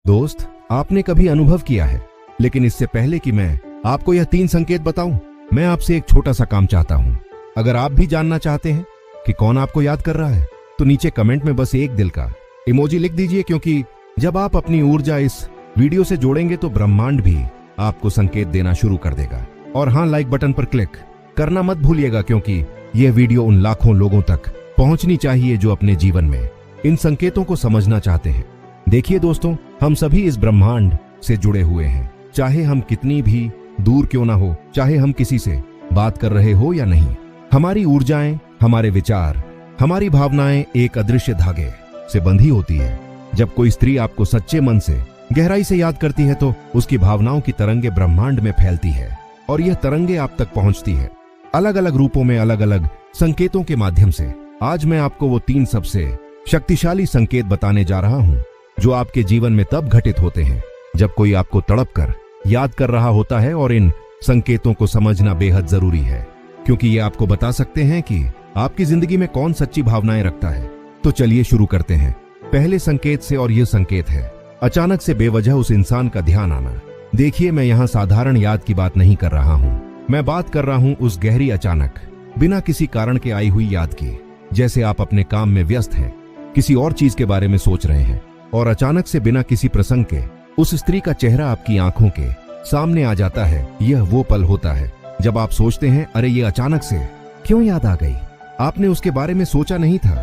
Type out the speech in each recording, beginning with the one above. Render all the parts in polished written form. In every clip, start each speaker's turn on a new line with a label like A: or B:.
A: दोस्त, आपने कभी अनुभव किया है, लेकिन इससे पहले कि मैं आपको यह 3 संकेत बताऊं, मैं आपसे एक छोटा सा काम चाहता हूं। अगर आप भी जानना चाहते हैं कि कौन आपको याद कर रहा है, तो नीचे कमेंट में बस एक दिल का इमोजी लिख दीजिए, क्योंकि जब आप अपनी ऊर्जा इस वीडियो से जोड़ेंगे तो ब्रह्मांड भी आपको संकेत देना शुरू कर देगा। और हाँ, लाइक बटन पर क्लिक करना मत भूलिएगा, क्योंकि यह वीडियो उन लाखों लोगों तक पहुंचनी चाहिए जो अपने जीवन में इन संकेतों को समझना चाहते हैं। देखिए दोस्तों, हम सभी इस ब्रह्मांड से जुड़े हुए हैं, चाहे हम कितनी भी दूर क्यों ना हो, चाहे हम किसी से बात कर रहे हो या नहीं। हमारी ऊर्जाएं, हमारे विचार, हमारी भावनाएं एक अदृश्य धागे से बंधी होती है। जब कोई स्त्री आपको सच्चे मन से गहराई से याद करती है, तो उसकी भावनाओं की तरंगे ब्रह्मांड में फैलती है और यह तरंगे आप तक पहुंचती है, अलग अलग रूपों में, अलग अलग संकेतों के माध्यम से। आज मैं आपको वो 3 सबसे शक्तिशाली संकेत बताने जा रहा हूं, जो आपके जीवन में तब घटित होते हैं जब कोई आपको तड़प कर याद कर रहा होता है। और इन संकेतों को समझना बेहद जरूरी है, क्योंकि ये आपको बता सकते हैं कि आपकी जिंदगी में कौन सच्ची भावनाएं रखता है। तो चलिए शुरू करते हैं पहले संकेत से, और यह संकेत है अचानक से बेवजह उस इंसान का ध्यान आना। देखिए, मैं यहाँ साधारण याद की बात नहीं कर रहा हूँ, मैं बात कर रहा हूँ उस गहरी, अचानक, बिना किसी कारण के आई हुई याद की। जैसे आप अपने काम में व्यस्त हैं, किसी और चीज के बारे में सोच रहे हैं, और अचानक से बिना किसी प्रसंग के उस स्त्री का चेहरा आपकी आंखों के सामने आ जाता है। यह वो पल होता है जब आप सोचते हैं, अरे ये अचानक से क्यों याद आ गई। आपने उसके बारे में सोचा नहीं था,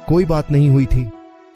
A: कोई बात नहीं हुई थी,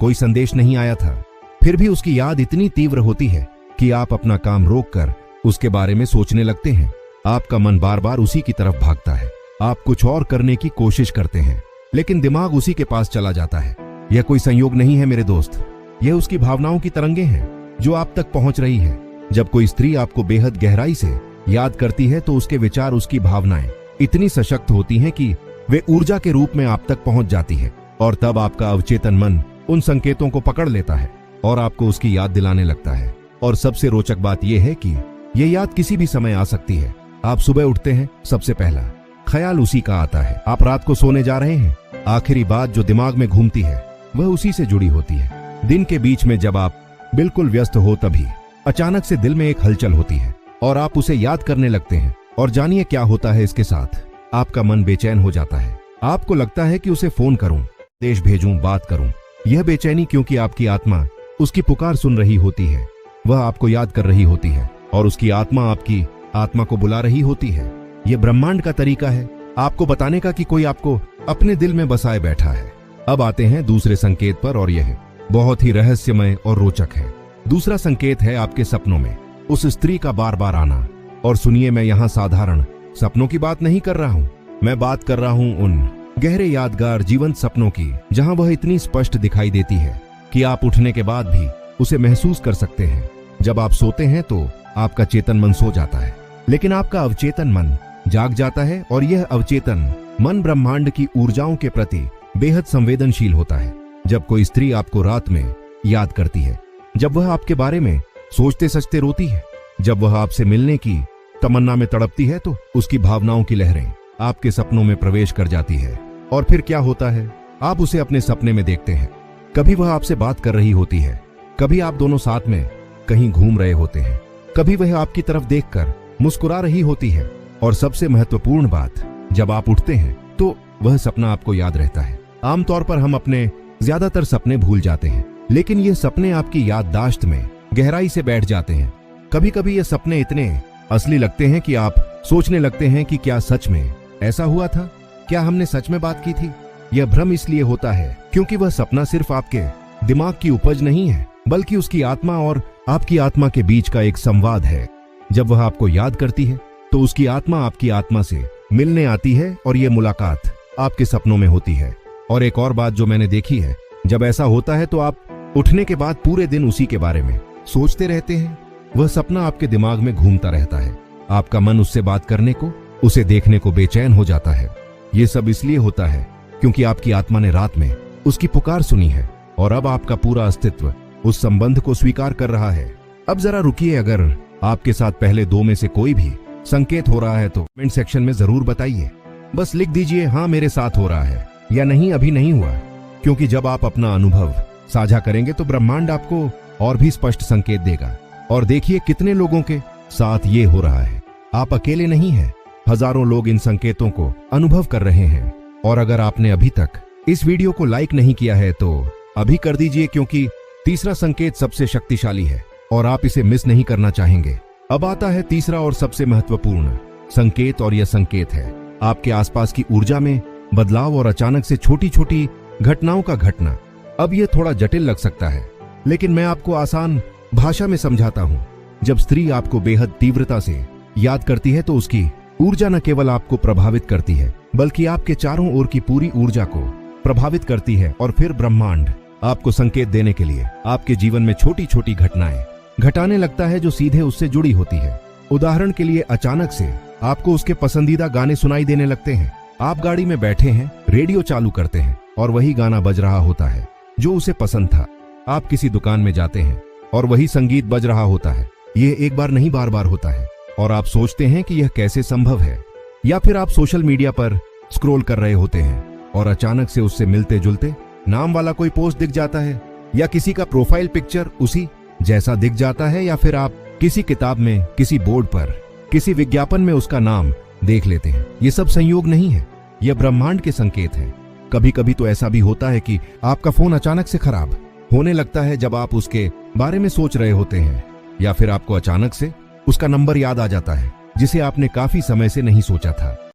A: कोई संदेश नहीं आया था, फिर भी उसकी याद इतनी तीव्र होती है कि आप अपना काम रोककर उसके बारे में सोचने लगते हैं। आपका मन बार बार उसी की तरफ भागता है, आप कुछ और करने की कोशिश करते हैं, लेकिन दिमाग उसी के पास चला जाता है। यह कोई संयोग नहीं है मेरे दोस्त, यह उसकी भावनाओं की तरंगे हैं जो आप तक पहुंच रही है। जब कोई स्त्री आपको बेहद गहराई से याद करती है, तो उसके विचार, उसकी भावनाएं इतनी सशक्त होती हैं कि वे ऊर्जा के रूप में आप तक पहुंच जाती है। और तब आपका अवचेतन मन उन संकेतों को पकड़ लेता है और आपको उसकी याद दिलाने लगता है। और सबसे रोचक बात यह है कि यह याद किसी भी समय आ सकती है। आप सुबह उठते हैं, सबसे पहला ख्याल उसी का आता है। आप रात को सोने जा रहे हैं, आखिरी बात जो दिमाग में घूमती है वह उसी से जुड़ी होती है। दिन के बीच में जब आप बिल्कुल व्यस्त हो, तभी अचानक से दिल में एक हलचल होती है और आप उसे याद करने लगते हैं। और जानिए क्या होता है इसके साथ, आपका मन बेचैन हो जाता है। आपको लगता है कि उसे फोन करूं, देश भेजूं, बात करूं। यह बेचैनी क्योंकि आपकी आत्मा उसकी पुकार सुन रही होती है, वह आपको याद कर रही होती है, और उसकी आत्मा आपकी आत्मा को बुला रही होती है। यह ब्रह्मांड का तरीका है आपको बताने का कि कोई आपको अपने दिल में बसाए बैठा है। अब आते हैं दूसरे संकेत पर, और यह बहुत ही रहस्यमय और रोचक है। दूसरा संकेत है आपके सपनों में उस स्त्री का बार बार आना। और सुनिए, मैं यहाँ साधारण सपनों की बात नहीं कर रहा हूँ, मैं बात कर रहा हूँ उन गहरे, यादगार, जीवंत सपनों की, जहाँ वह इतनी स्पष्ट दिखाई देती है कि आप उठने के बाद भी उसे महसूस कर सकते हैं। जब आप सोते हैं तो आपका चेतन मन सो जाता है, लेकिन आपका अवचेतन मन जाग जाता है, और यह अवचेतन मन ब्रह्मांड की ऊर्जाओं के प्रति बेहद संवेदनशील होता है। जब कोई स्त्री आपको रात में याद करती है, जब वह आपके बारे में सोचते सचते रोती है, जब वह आपसे मिलने की तमन्ना में तड़पती है, तो उसकी भावनाओं की लहरें आपके सपनों में प्रवेश कर जाती है। और फिर क्या होता है, आप उसे अपने सपने में देखते हैं। कभी वह आपसे बात कर रही होती है, कभी आप दोनों साथ में कहीं घूम रहे होते हैं, कभी वह आपकी तरफ देखकर मुस्कुरा रही होती है। और सबसे महत्वपूर्ण बात, जब आप उठते हैं तो वह सपना आपको याद रहता है। आमतौर पर हम अपने ज्यादातर सपने भूल जाते हैं, लेकिन ये सपने आपकी याददाश्त में गहराई से बैठ जाते हैं। कभी कभी ये सपने इतने असली लगते हैं कि आप सोचने लगते हैं कि क्या सच में ऐसा हुआ था, क्या हमने सच में बात की थी। यह भ्रम इसलिए होता है क्योंकि वह सपना सिर्फ आपके दिमाग की उपज नहीं है, बल्कि उसकी आत्मा और आपकी आत्मा के बीच का एक संवाद है। जब वह आपको याद करती है, तो उसकी आत्मा आपकी आत्मा से मिलने आती है, और यह मुलाकात आपके सपनों में होती है। और एक और बात जो मैंने देखी है, जब ऐसा होता है तो आप उठने के बाद पूरे दिन उसी के बारे में सोचते रहते हैं। वह सपना आपके दिमाग में घूमता रहता है, आपका मन उससे बात करने को, उसे देखने को बेचैन हो जाता है। ये सब इसलिए होता है क्योंकि आपकी आत्मा ने रात में उसकी पुकार सुनी है, और अब आपका पूरा अस्तित्व उस संबंध को स्वीकार कर रहा है। अब जरा रुकिए, अगर आपके साथ पहले 2 में से कोई भी संकेत हो रहा है तो कमेंट सेक्शन में जरूर बताइए। बस लिख दीजिए, हाँ मेरे साथ हो रहा है, या नहीं अभी नहीं हुआ। क्योंकि जब आप अपना अनुभव साझा करेंगे तो ब्रह्मांड आपको और भी स्पष्ट संकेत देगा। और देखिए कितने लोगों के साथ ये हो रहा है। आप अकेले नहीं हैं, हजारों लोग इन संकेतों को अनुभव कर रहे हैं। और अगर आपने अभी तक इस वीडियो को लाइक नहीं किया है तो अभी कर दीजिए, क्योंकि तीसरा संकेत सबसे शक्तिशाली है और आप इसे मिस नहीं करना चाहेंगे। अब आता है तीसरा और सबसे महत्वपूर्ण संकेत, और यह संकेत है आपके आसपास की ऊर्जा में बदलाव और अचानक से छोटी छोटी घटनाओं का घटना। अब यह थोड़ा जटिल लग सकता है, लेकिन मैं आपको आसान भाषा में समझाता हूं। जब स्त्री आपको बेहद तीव्रता से याद करती है तो उसकी ऊर्जा न केवल आपको प्रभावित करती है, बल्कि आपके चारों ओर की पूरी ऊर्जा को प्रभावित करती है। और फिर ब्रह्मांड आपको संकेत देने के लिए आपके जीवन में छोटी छोटी घटनाएं घटाने लगता है जो सीधे उससे जुड़ी होती है। उदाहरण के लिए, अचानक से आपको उसके पसंदीदा गाने सुनाई देने लगते हैं। आप गाड़ी में बैठे हैं, रेडियो चालू करते हैं और वही गाना बज रहा होता है जो उसे पसंद था। आप किसी दुकान में जाते हैं और वही संगीत बज रहा होता है। यह एक बार नहीं बार बार होता है और आप सोचते हैं कि यह कैसे संभव है। या फिर आप सोशल मीडिया पर स्क्रॉल कर रहे होते हैं और अचानक से उससे मिलते जुलते नाम वाला कोई पोस्ट दिख जाता है, या किसी का प्रोफाइल पिक्चर उसी जैसा दिख जाता है, या फिर आप किसी किताब में, किसी बोर्ड पर, किसी विज्ञापन में उसका नाम देख लेते हैं। ये सब संयोग नहीं है, यह ब्रह्मांड के संकेत हैं। कभी कभी तो ऐसा भी होता है कि आपका फोन अचानक से खराब होने लगता है जब आप उसके बारे में सोच रहे होते हैं, या फिर आपको अचानक से उसका नंबर याद आ जाता है जिसे आपने काफी समय से नहीं सोचा था।